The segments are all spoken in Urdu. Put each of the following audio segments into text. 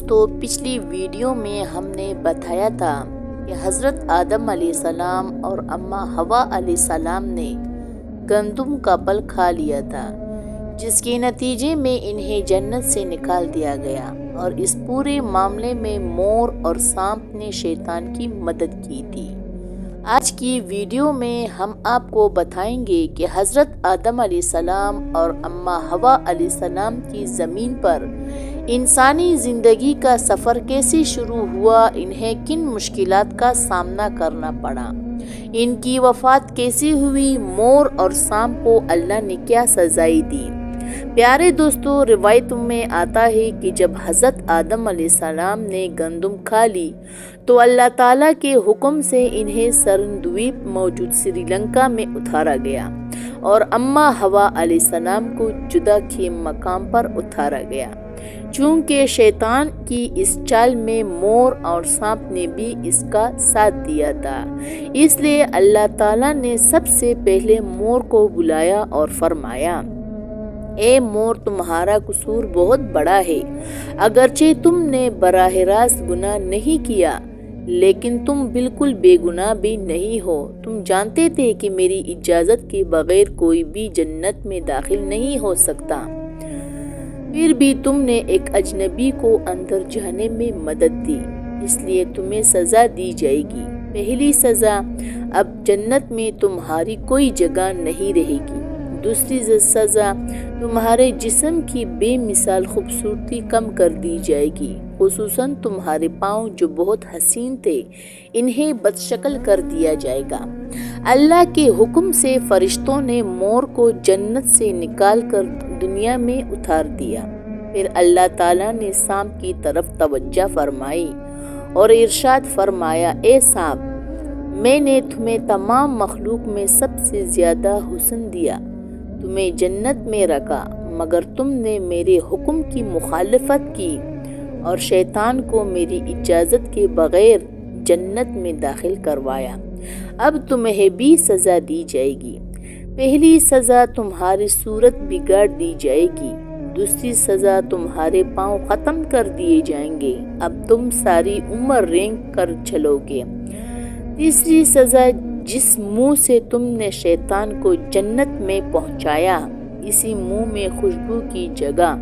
دوستو، پچھلی ویڈیو میں ہم نے بتایا تھا کہ حضرت آدم علیہ السلام اور اماں حوا علیہ السلام نے گندم کا پھل کھا لیا تھا، جس کے نتیجے میں انہیں جنت سے نکال دیا گیا، اور اس پورے معاملے میں مور اور سانپ نے شیطان کی مدد کی تھی۔ آج کی ویڈیو میں ہم آپ کو بتائیں گے کہ حضرت آدم علیہ السلام اور اماں حوا علیہ السلام کی زمین پر انسانی زندگی کا سفر کیسے شروع ہوا، انہیں کن مشکلات کا سامنا کرنا پڑا، ان کی وفات کیسے ہوئی، مور اور سانپ کو اللہ نے کیا سزائیں دی۔ پیارے دوستو، روایتوں میں آتا ہے کہ جب حضرت آدم علیہ السلام نے گندم کھا لی تو اللہ تعالیٰ کے حکم سے انہیں سرندویپ موجود سری لنکا میں اتارا گیا اور اماں حوا علیہ السلام کو جدا کے مقام پر اتارا گیا۔ چونکہ شیطان کی اس چال میں مور اور سانپ نے بھی اس کا ساتھ دیا تھا، اس لیے اللہ تعالیٰ نے سب سے پہلے مور کو بلایا اور فرمایا، اے مور، تمہارا قصور بہت بڑا ہے، اگرچہ تم نے براہ راست گناہ نہیں کیا، لیکن تم بالکل بے گناہ بھی نہیں ہو۔ تم جانتے تھے کہ میری اجازت کے بغیر کوئی بھی جنت میں داخل نہیں ہو سکتا، پھر بھی تم نے ایک اجنبی کو اندر جانے میں مدد دی، اس لیے تمہیں سزا دی جائے گی۔ پہلی سزا، اب جنت میں تمہاری کوئی جگہ نہیں رہے گی۔ دوسری سزا، تمہارے جسم کی بے مثال خوبصورتی کم کر دی جائے گی، خصوصاً تمہارے پاؤں جو بہت حسین تھے انہیں بدشکل کر دیا جائے گا۔ اللہ کے حکم سے فرشتوں نے مور کو جنت سے نکال کر دنیا میں اتار دیا۔ پھر اللہ تعالیٰ نے سانپ کی طرف توجہ فرمائی اور ارشاد فرمایا، اے سانپ، میں نے تمہیں تمام مخلوق میں سب سے زیادہ حسن دیا، تمہیں جنت میں رکھا، مگر تم نے میرے حکم کی مخالفت کی اور شیطان کو میری اجازت کے بغیر جنت میں داخل کروایا۔ اب تمہیں بھی سزا دی جائے گی۔ پہلی سزا، تمہاری صورت بگاڑ دی جائے گی۔ دوسری سزا، تمہارے پاؤں ختم کر دیے جائیں گے، اب تم ساری عمر رینگ کر چلو گے۔ تیسری سزا، جس منہ سے تم نے شیطان کو جنت میں پہنچایا، اسی منہ میں خوشبو کی جگہ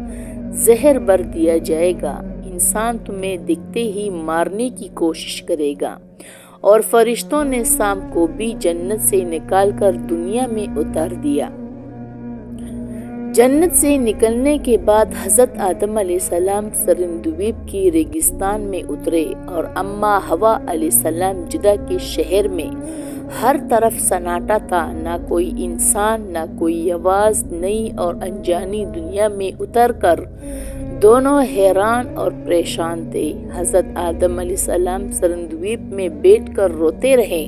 زہر بھر دیا جائے گا۔ انسان تمہیں دکھتے ہی مارنے کی کوشش کرے گا، اور فرشتوں نے سانپ کو بھی جنت سے نکال کر دنیا میں اتار دیا۔ جنت سے نکلنے کے بعد حضرت آدم علیہ السلام سرندویپ کی ریگستان میں اترے اور اماں حوا علیہ السلام جدہ کے شہر میں ہر طرف سناٹا تھا، نہ کوئی انسان، نہ کوئی آواز، نئی اور انجانی دنیا میں اتر کر دونوں حیران اور پریشان تھے۔ حضرت آدم علیہ السلام سرندویپ میں بیٹھ کر روتے رہے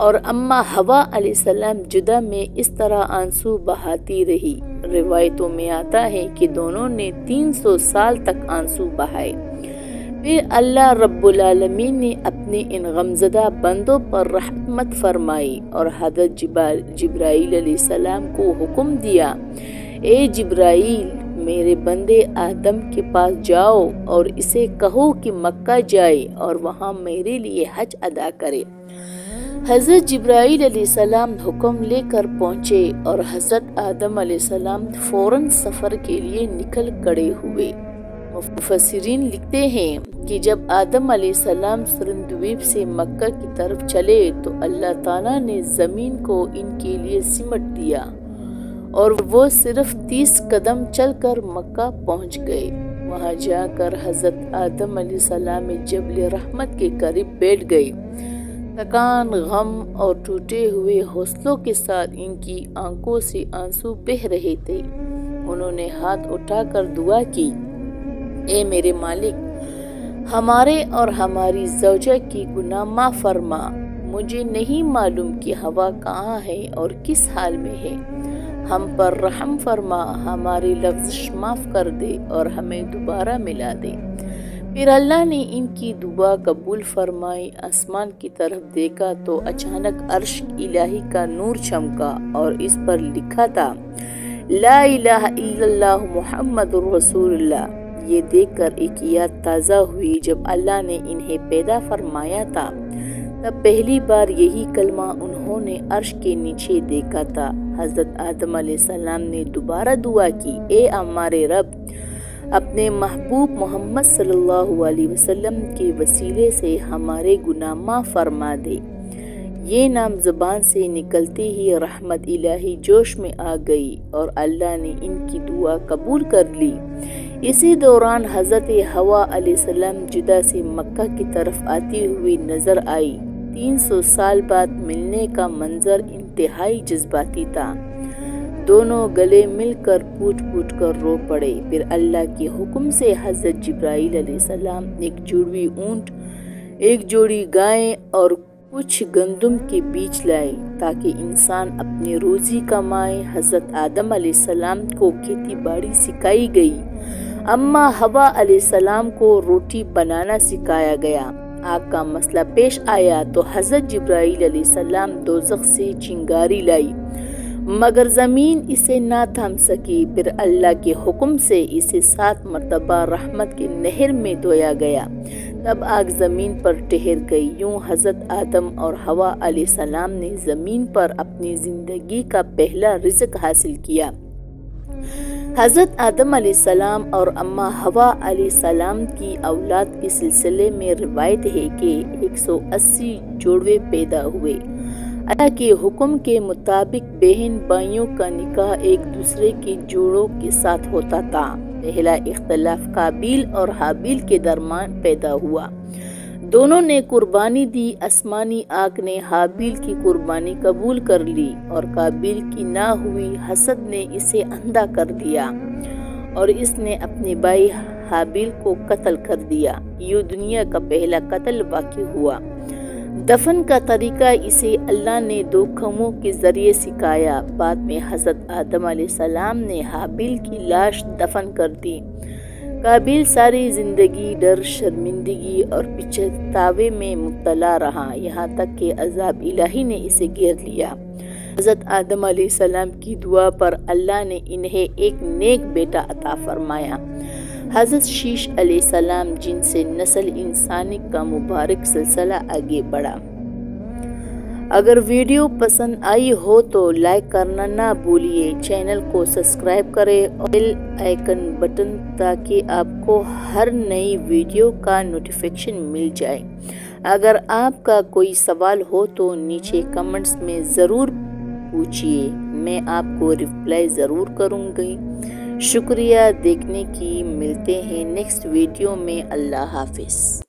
اور اماں حوا علیہ السلام جدہ میں اس طرح آنسو بہاتی رہی۔ روایتوں میں آتا ہے کہ دونوں نے 300 سال تک آنسو بہائے۔ پھر اللہ رب العالمین نے اپنے ان غمزدہ بندوں پر رحمت فرمائی اور حضرت جبرائیل علیہ السلام کو حکم دیا، اے جبرائیل، میرے بندے آدم کے پاس جاؤ اور اسے کہو کہ مکہ جائے اور وہاں میرے لیے حج ادا کرے۔ حضرت جبرائیل علیہ السلام حکم لے کر پہنچے اور حضرت آدم علیہ السلام فوراً سفر کے لیے نکل کھڑے ہوئے۔ مفسرین لکھتے ہیں کہ جب آدم علیہ السلام سرندویپ سے مکہ کی طرف چلے تو اللہ تعالیٰ نے زمین کو ان کے لیے سمٹ دیا اور وہ صرف 30 قدم چل کر مکہ پہنچ گئے۔ وہاں جا کر حضرت آدم علیہ السلام جبل رحمت کے قریب بیٹھ گئے۔ تھکان، غم اور ٹوٹے ہوئے حوصلوں کے ساتھ ان کی آنکھوں سے آنسو بہہ رہے تھے۔ انہوں نے ہاتھ اٹھا کر دعا کی، اے میرے مالک، ہمارے اور ہماری زوجہ کی گناہ معاف فرما۔ مجھے نہیں معلوم کہ ہوا کہاں ہے اور کس حال میں ہے، ہم پر رحم فرما، ہماری لغزش معاف کر دے اور ہمیں دوبارہ ملا دے۔ پھر اللہ نے ان کی دعا قبول فرمائی۔ آسمان کی طرف دیکھا تو اچانک عرش الہی کا نور چمکا اور اس پر لکھا تھا، لا الہ الا اللہ محمد رسول اللہ، یہ دیکھ کر ایک یاد تازہ ہوئی، جب اللہ نے انہیں پیدا فرمایا تھا تب پہلی بار یہی کلمہ انہوں نے عرش کے نیچے دیکھا تھا۔ حضرت آدم علیہ السلام نے دوبارہ دعا کی، اے ہمارے رب، اپنے محبوب محمد صلی اللہ علیہ وسلم کے وسیلے سے ہمارے گناہ معاف فرما دے۔ یہ نام زبان سے نکلتے ہی رحمت الہی جوش میں آ گئی اور اللہ نے ان کی دعا قبول کر لی۔ اسی دوران حضرت حوا علیہ السلام جدہ سے مکہ کی طرف آتی ہوئی نظر آئی۔ 300 سال بعد ملنے کا منظر انتہائی جذباتی تھا۔ دونوں گلے مل کر پوٹ پوٹ کر رو پڑے۔ پھر اللہ کے حکم سے حضرت جبرائیل علیہ السلام ایک جوڑی اونٹ، ایک جوڑی گائیں اور کچھ گندم کے بیج لائے تاکہ انسان اپنی روزی کمائے۔ حضرت آدم علیہ السلام کو کھیتی باڑی سکھائی گئی۔ اماں حوا علیہ السلام کو روٹی بنانا سکھایا گیا۔ آگ کا مسئلہ پیش آیا تو حضرت جبرائیل علیہ السلام دوزخ سے چنگاری لائی، مگر زمین اسے نہ تھام سکی۔ پھر اللہ کے حکم سے اسے 7 مرتبہ رحمت کے نہر میں دھویا گیا، تب آگ زمین پر ٹھہر گئی۔ یوں حضرت آدم اور حوا علیہ السلام نے زمین پر اپنی زندگی کا پہلا رزق حاصل کیا۔ حضرت آدم علیہ السلام اور اماں حوا علیہ السلام کی اولاد کے سلسلے میں روایت ہے کہ 180 جوڑے پیدا ہوئے۔ اللہ کے حکم کے مطابق بہن بھائیوں کا نکاح ایک دوسرے کے جوڑوں کے ساتھ ہوتا تھا۔ پہلا اختلاف قابیل اور حابیل کے درمیان پیدا ہوا۔ دونوں نے قربانی دی۔ آسمانی آگ نے حابیل کی قربانی قبول کر لی اور قابیل کی نہ ہوئی حسد نے اسے اندھا کر دیا اور اس نے اپنے بھائی حابیل کو قتل کر دیا۔ یوں دنیا کا پہلا قتل واقع ہوا۔ دفن کا طریقہ اسے اللہ نے 2 قوموں کے ذریعے سکھایا۔ بعد میں حضرت آدم علیہ السلام نے حابیل کی لاش دفن کر دی۔ قابیل ساری زندگی ڈر، شرمندگی اور پچھتاوے میں مبتلا رہا، یہاں تک کہ عذاب الہی نے اسے گھیر لیا۔ حضرت آدم علیہ السلام کی دعا پر اللہ نے انہیں ایک نیک بیٹا عطا فرمایا، حضرت شیش علیہ السلام، جن سے نسل انسانی کا مبارک سلسلہ آگے بڑھا۔ اگر ویڈیو پسند آئی ہو تو لائک کرنا نہ بھولیے، چینل کو سبسکرائب کریں اور بیل آئیکن بٹن تاکہ آپ کو ہر نئی ویڈیو کا نوٹیفیکیشن مل جائے۔ اگر آپ کا کوئی سوال ہو تو نیچے کمنٹس میں ضرور پوچھیے، میں آپ کو رپلائی ضرور کروں گی۔ شکریہ دیکھنے کی، ملتے ہیں نیکسٹ ویڈیو میں۔ اللہ حافظ۔